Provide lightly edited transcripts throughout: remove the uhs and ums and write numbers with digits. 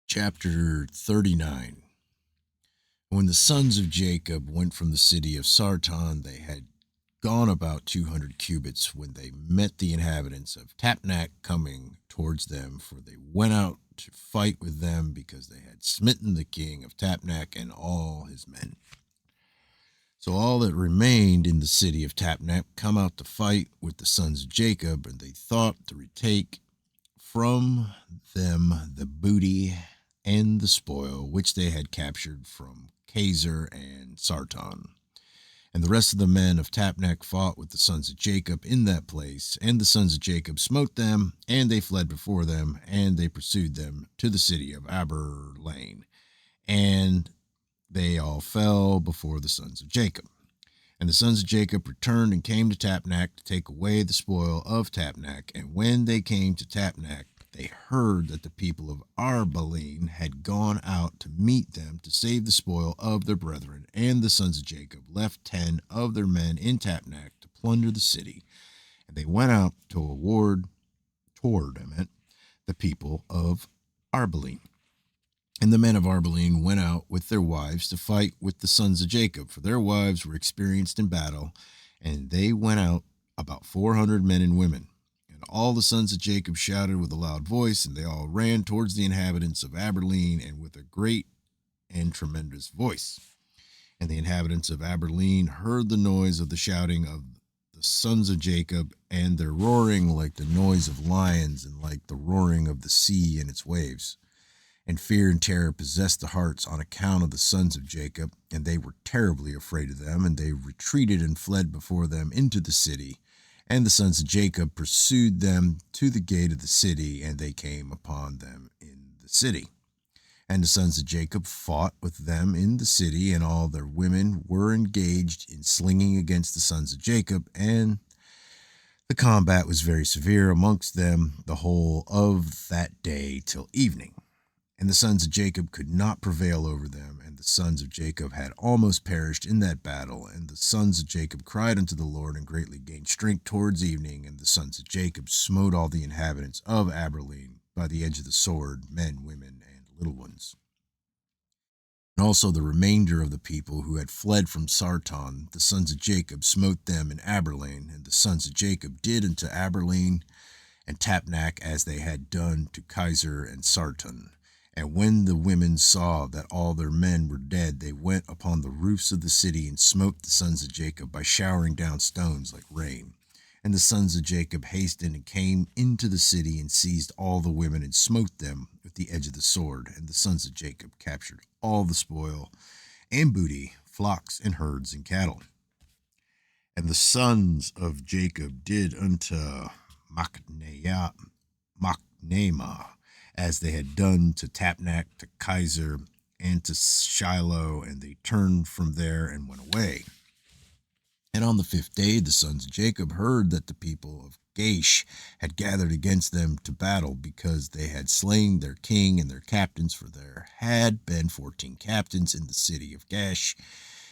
Chapter 39. When the sons of Jacob went from the city of Sarton, they had gone about 200 cubits when they met the inhabitants of Tapnach coming towards them, for they went out to fight with them because they had smitten the king of Tapnach and all his men. So all that remained in the city of Tapnach come out to fight with the sons of Jacob, and they thought to retake from them the booty and the spoil which they had captured from Kazar and Sarton. And the rest of the men of Tapnach fought with the sons of Jacob in that place, and the sons of Jacob smote them, and they fled before them, and they pursued them to the city of Aberlane, and they all fell before the sons of Jacob. And the sons of Jacob returned and came to Tapnach to take away the spoil of Tapnach. And when they came to Tapnach, they heard that the people of Arbaline had gone out to meet them to save the spoil of their brethren. And the sons of Jacob left 10 of their men in Tapnach to plunder the city. And they went out to toward the people of Arbaline. And the men of Arbaline went out with their wives to fight with the sons of Jacob, for their wives were experienced in battle, and they went out about 400 men and women. And all the sons of Jacob shouted with a loud voice, and they all ran towards the inhabitants of Aberlane, and with a great and tremendous voice. And the inhabitants of Aberlane heard the noise of the shouting of the sons of Jacob, and their roaring like the noise of lions, and like the roaring of the sea and its waves. And fear and terror possessed the hearts on account of the sons of Jacob, and they were terribly afraid of them, and they retreated and fled before them into the city. And the sons of Jacob pursued them to the gate of the city, and they came upon them in the city. And the sons of Jacob fought with them in the city, and all their women were engaged in slinging against the sons of Jacob, and the combat was very severe amongst them the whole of that day till evening. And the sons of Jacob could not prevail over them, and the sons of Jacob had almost perished in that battle. And the sons of Jacob cried unto the Lord, and greatly gained strength towards evening. And the sons of Jacob smote all the inhabitants of Aberlane by the edge of the sword, men, women, and little ones. And also the remainder of the people who had fled from Sarton, the sons of Jacob smote them in Aberlane. And the sons of Jacob did unto Aberlane and Tapnach as they had done to Kazar and Sarton. And when the women saw that all their men were dead, they went upon the roofs of the city and smote the sons of Jacob by showering down stones like rain. And the sons of Jacob hastened and came into the city and seized all the women and smote them with the edge of the sword. And the sons of Jacob captured all the spoil and booty, flocks and herds and cattle. And the sons of Jacob did unto Machnaimah as they had done to Tapnach, to Kazar, and to Shiloh, and they turned from there and went away. And on the 5th day the sons of Jacob heard that the people of Gash had gathered against them to battle, because they had slain their king and their captains, for there had been 14 captains in the city of Gash,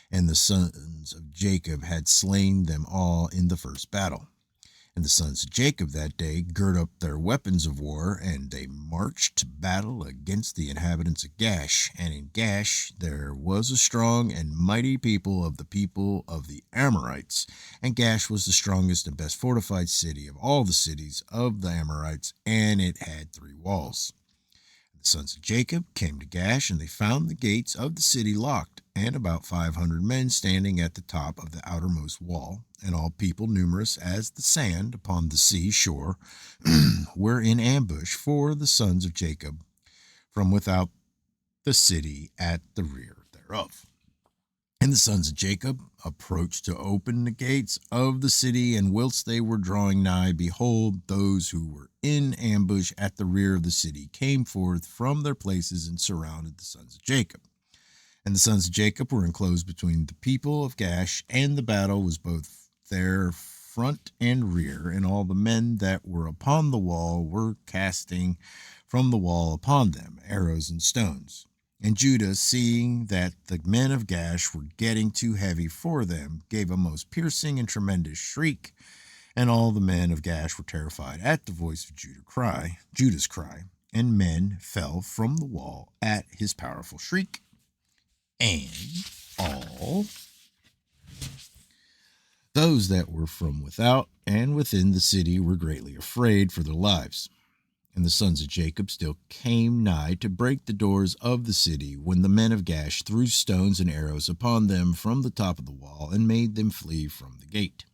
and the sons of Jacob had slain them all in the first battle. And the sons of Jacob that day girt up their weapons of war, and they marched to battle against the inhabitants of Gash. And in Gash there was a strong and mighty people of the Amorites. And Gash was the strongest and best fortified city of all the cities of the Amorites, and it had 3 walls. The sons of Jacob came to Gash, and they found the gates of the city locked, and about 500 men standing at the top of the outermost wall, and all people numerous as the sand upon the sea shore were in ambush for the sons of Jacob from without the city at the rear thereof. And the sons of Jacob approached to open the gates of the city, and whilst they were drawing nigh, behold, those who were in ambush at the rear of the city came forth from their places and surrounded the sons of Jacob. And the sons of Jacob were enclosed between the people of Gash, and the battle was both their front and rear, and all the men that were upon the wall were casting from the wall upon them arrows and stones. And Judah, seeing that the men of Gash were getting too heavy for them, gave a most piercing and tremendous shriek, and all the men of Gash were terrified at the voice of Judah's cry, and men fell from the wall at his powerful shriek, and all those that were from without and within the city were greatly afraid for their lives. And the sons of Jacob still came nigh to break the doors of the city, when the men of Gash threw stones and arrows upon them from the top of the wall, and made them flee from the gate.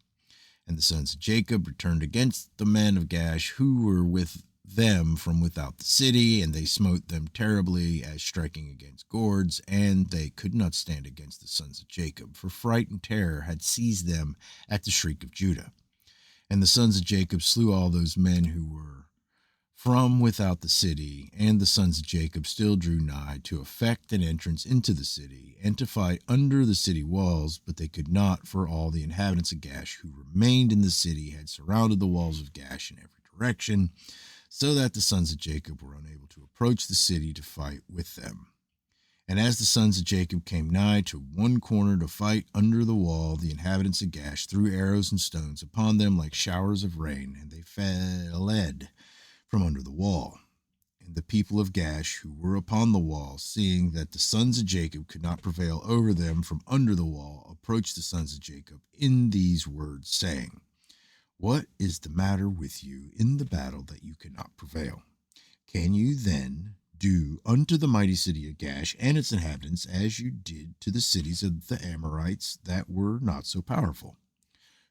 And the sons of Jacob returned against the men of Gash who were with them from without the city, and they smote them terribly, as striking against gourds, and they could not stand against the sons of Jacob, for fright and terror had seized them at the shriek of Judah. And the sons of Jacob slew all those men who were from without the city, and the sons of Jacob still drew nigh to effect an entrance into the city, and to fight under the city walls, but they could not, for all the inhabitants of Gash who remained in the city had surrounded the walls of Gash in every direction, so that the sons of Jacob were unable to approach the city to fight with them. And as the sons of Jacob came nigh to one corner to fight under the wall, the inhabitants of Gash threw arrows and stones upon them like showers of rain, and they fled from under the wall. And the people of Gash who were upon the wall, seeing that the sons of Jacob could not prevail over them from under the wall, approached the sons of Jacob in these words, saying, What is the matter with you in the battle that you cannot prevail? Can you then do unto the mighty city of Gash and its inhabitants as you did to the cities of the Amorites that were not so powerful?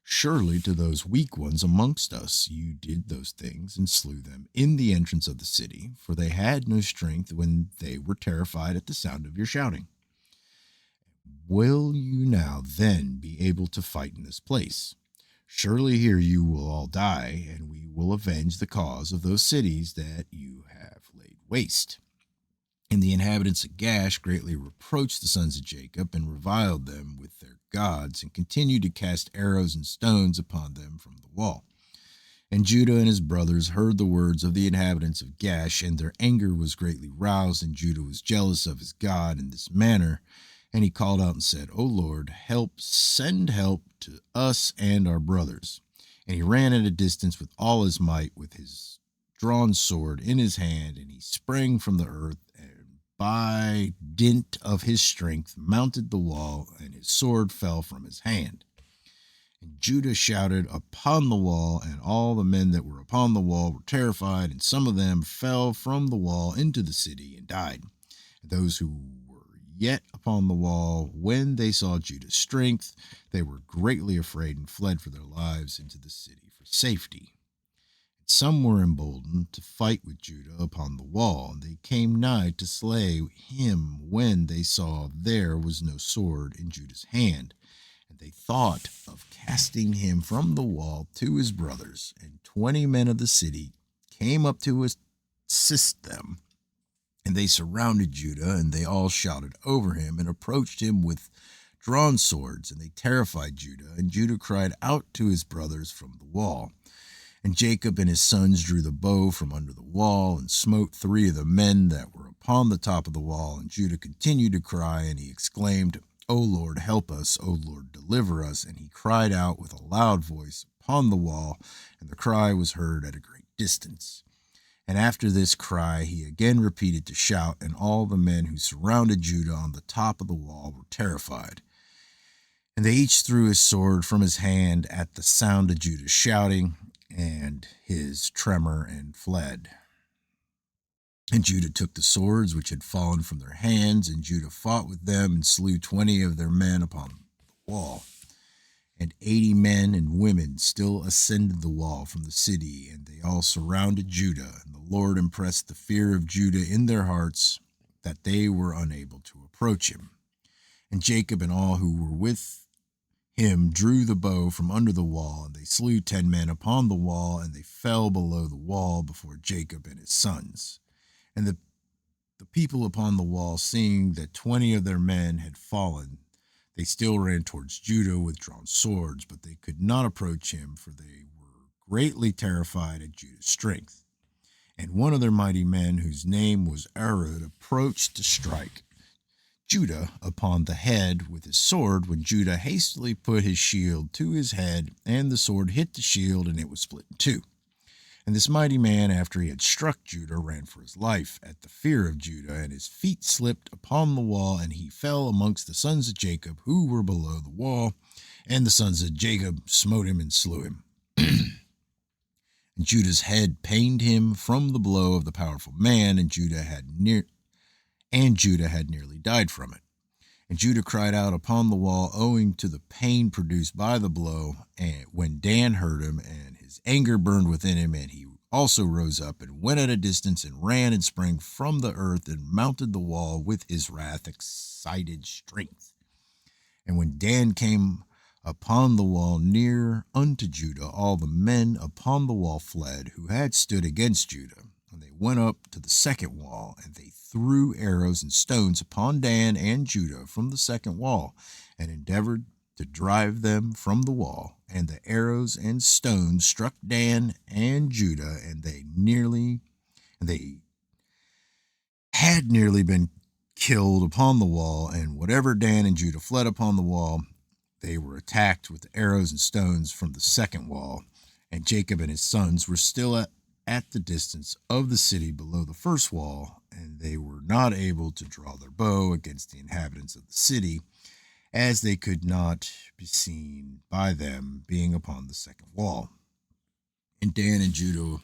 Surely to those weak ones amongst us you did those things, and slew them in the entrance of the city, for they had no strength when they were terrified at the sound of your shouting. Will you now then be able to fight in this place? Surely here you will all die, and we will avenge the cause of those cities that you have laid waste. And the inhabitants of Gash greatly reproached the sons of Jacob, and reviled them with their gods, and continued to cast arrows and stones upon them from the wall. And Judah and his brothers heard the words of the inhabitants of Gash, and their anger was greatly roused, and Judah was jealous of his God in this manner. And he called out and said, O Lord, send help to us and our brothers. And he ran at a distance with all his might, with his drawn sword in his hand, and he sprang from the earth, and by dint of his strength mounted the wall, and his sword fell from his hand. And Judah shouted upon the wall, and all the men that were upon the wall were terrified, and some of them fell from the wall into the city and died. And those who were yet upon the wall, when they saw Judah's strength, they were greatly afraid and fled for their lives into the city for safety. Some were emboldened to fight with Judah upon the wall, and they came nigh to slay him when they saw there was no sword in Judah's hand. And they thought of casting him from the wall to his brothers, and 20 men of the city came up to assist them. And they surrounded Judah, and they all shouted over him, and approached him with drawn swords, and they terrified Judah. And Judah cried out to his brothers from the wall. And Jacob and his sons drew the bow from under the wall, and smote 3 of the men that were upon the top of the wall. And Judah continued to cry, and he exclaimed, O Lord, help us, O Lord, deliver us. And he cried out with a loud voice upon the wall, and the cry was heard at a great distance. And after this cry he again repeated to shout, and all the men who surrounded Judah on the top of the wall were terrified. And they each threw his sword from his hand at the sound of Judah's shouting, and his tremor, and fled. And Judah took the swords which had fallen from their hands, and Judah fought with them, and slew 20 of their men upon the wall. And 80 men and women still ascended the wall from the city, and they all surrounded Judah. And the Lord impressed the fear of Judah in their hearts, that they were unable to approach him. And Jacob and all who were with him drew the bow from under the wall, and they slew 10 men upon the wall, and they fell below the wall before Jacob and his sons. And the people upon the wall, seeing that 20 of their men had fallen, they still ran towards Judah with drawn swords, but they could not approach him, for they were greatly terrified at Judah's strength. And one of their mighty men, whose name was Arad, approached to strike Judah upon the head with his sword, when Judah hastily put his shield to his head, and the sword hit the shield, and it was split in two. And this mighty man, after he had struck Judah, ran for his life at the fear of Judah, and his feet slipped upon the wall, and he fell amongst the sons of Jacob who were below the wall. And the sons of Jacob smote him and slew him. And Judah's head pained him from the blow of the powerful man, and Judah had nearly died from it. And Judah cried out upon the wall, owing to the pain produced by the blow. And when Dan heard him, and his anger burned within him, and he also rose up and went at a distance and ran and sprang from the earth and mounted the wall with his wrath excited strength. And when Dan came upon the wall near unto Judah, all the men upon the wall fled, who had stood against Judah. And they went up to the second wall, and they threw arrows and stones upon Dan and Judah from the second wall, and endeavored to drive them from the wall. And the arrows and stones struck Dan and Judah, and they had nearly been killed upon the wall. And whatever Dan and Judah fled upon the wall, they were attacked with arrows and stones from the second wall. And Jacob and his sons were still at the distance of the city below the first wall, and they were not able to draw their bow against the inhabitants of the city, as they could not be seen by them, being upon the second wall. And Dan and Judah,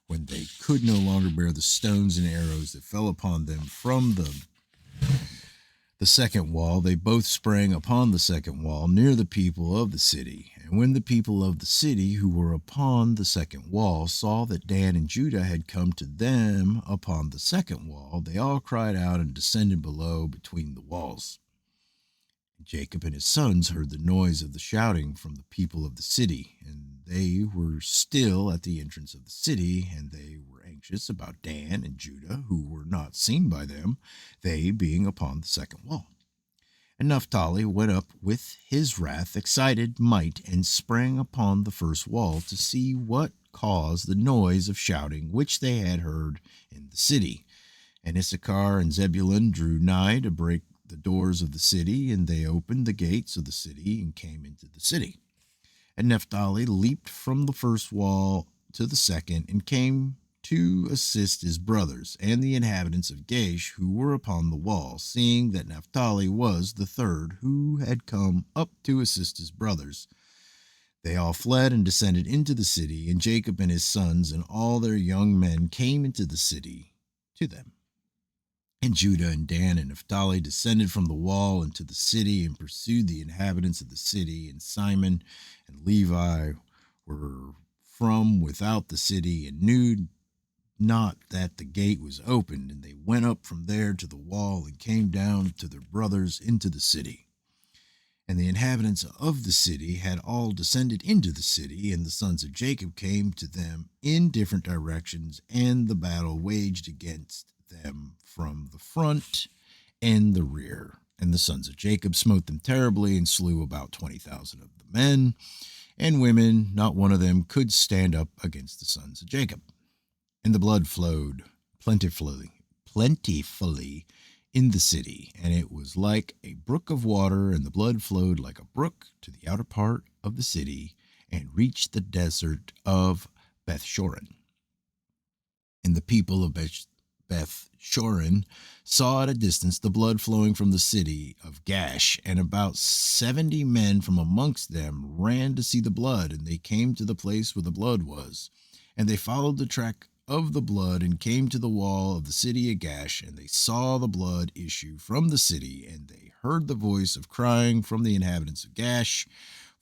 when they could no longer bear the stones and arrows that fell upon them from the second wall, they both sprang upon the second wall near the people of the city. And when the people of the city who were upon the second wall saw that Dan and Judah had come to them upon the second wall, they all cried out and descended below between the walls. And Jacob and his sons heard the noise of the shouting from the people of the city, and they were still at the entrance of the city, and they were anxious about Dan and Judah, who were not seen by them, they being upon the second wall. And Naphtali went up with his wrath excited might, and sprang upon the first wall to see what caused the noise of shouting which they had heard in the city. And Issachar and Zebulun drew nigh to break the doors of the city, and they opened the gates of the city and came into the city. And Naphtali leaped from the first wall to the second, and came to assist his brothers and the inhabitants of Gaish who were upon the wall, seeing that Naphtali was the third who had come up to assist his brothers. They all fled and descended into the city, and Jacob and his sons and all their young men came into the city to them. And Judah and Dan and Naphtali descended from the wall into the city and pursued the inhabitants of the city. And Simon and Levi were from without the city and knew not that the gate was opened. And they went up from there to the wall and came down to their brothers into the city. And the inhabitants of the city had all descended into the city, and the sons of Jacob came to them in different directions, and the battle waged against them from the front and the rear. And the sons of Jacob smote them terribly and slew about 20,000 of the men and women. Not one of them could stand up against the sons of Jacob. And the blood flowed plentifully in the city, and it was like a brook of water, and the blood flowed like a brook to the outer part of the city and reached the desert of Bethshoran. And the people of Bethshoran saw at a distance the blood flowing from the city of Gash, and about 70 men from amongst them ran to see the blood, and they came to the place where the blood was. And they followed the track of the blood and came to the wall of the city of Gash, and they saw the blood issue from the city, and they heard the voice of crying from the inhabitants of Gash,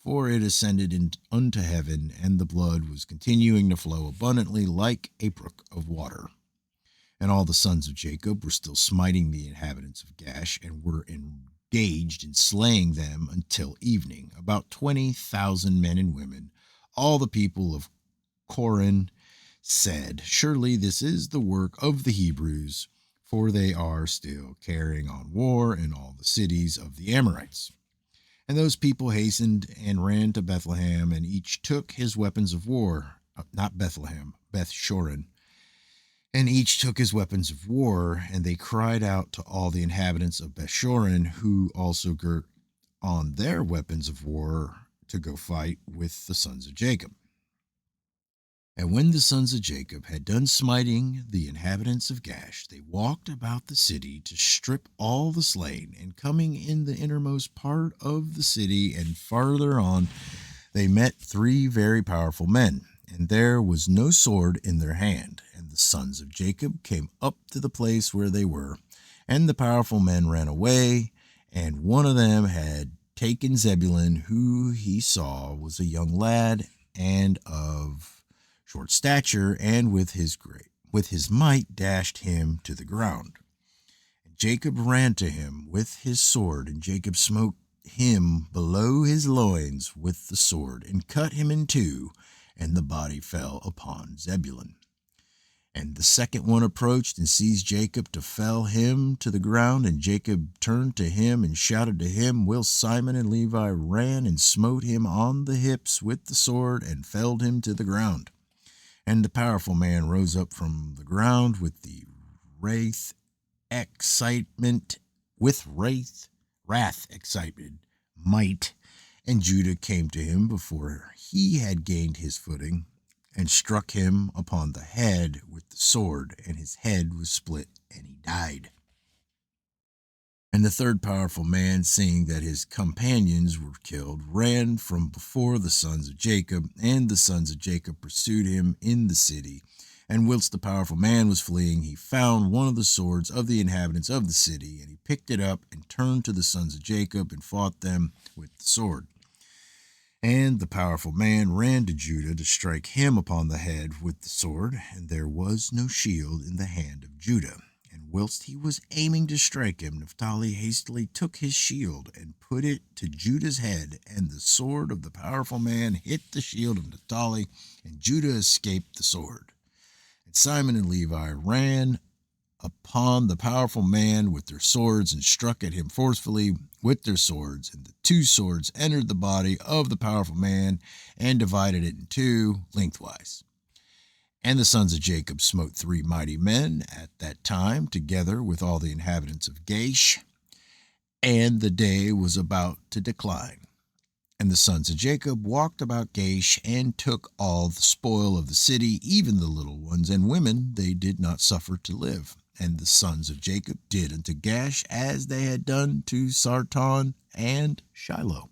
for it ascended unto heaven, and the blood was continuing to flow abundantly like a brook of water. And all the sons of Jacob were still smiting the inhabitants of Gash, and were engaged in slaying them until evening, about 20,000 men and women. All the people of Corinth said, surely this is the work of the Hebrews, for they are still carrying on war in all the cities of the Amorites. And those people hastened and ran to Bethlehem, and each took his weapons of war, not Bethlehem, Bethshoran, and each took his weapons of war, and they cried out to all the inhabitants of Bethshoran, who also girt on their weapons of war to go fight with the sons of Jacob. And when the sons of Jacob had done smiting the inhabitants of Gash, they walked about the city to strip all the slain, and coming in the innermost part of the city and farther on, they met 3 very powerful men, and there was no sword in their hand. And the sons of Jacob came up to the place where they were, and the powerful men ran away, and one of them had taken Zebulun, who he saw was a young lad and of short stature, and with his might dashed him to the ground. And Jacob ran to him with his sword, and Jacob smote him below his loins with the sword, and cut him in two, and the body fell upon Zebulun. And the second one approached and seized Jacob to fell him to the ground, and Jacob turned to him and shouted to him, whilst Simon and Levi ran and smote him on the hips with the sword, and felled him to the ground. And the powerful man rose up from the ground with the wrath excitement, wrath excited might, and Judah came to him before he had gained his footing, and struck him upon the head with the sword, and his head was split, and he died. And the third powerful man, seeing that his companions were killed, ran from before the sons of Jacob, and the sons of Jacob pursued him in the city. And whilst the powerful man was fleeing, he found one of the swords of the inhabitants of the city, and he picked it up and turned to the sons of Jacob and fought them with the sword. And the powerful man ran to Judah to strike him upon the head with the sword, and there was no shield in the hand of Judah. And whilst he was aiming to strike him, Naphtali hastily took his shield and put it to Judah's head, and the sword of the powerful man hit the shield of Naphtali, and Judah escaped the sword. And Simon and Levi ran upon the powerful man with their swords and struck at him forcefully with their swords, and the 2 swords entered the body of the powerful man and divided it in 2 lengthwise. And the sons of Jacob smote 3 mighty men at that time, together with all the inhabitants of Gash, and the day was about to decline. And the sons of Jacob walked about Gash, and took all the spoil of the city, even the little ones and women they did not suffer to live. And the sons of Jacob did unto Gash as they had done to Sarton and Shiloh.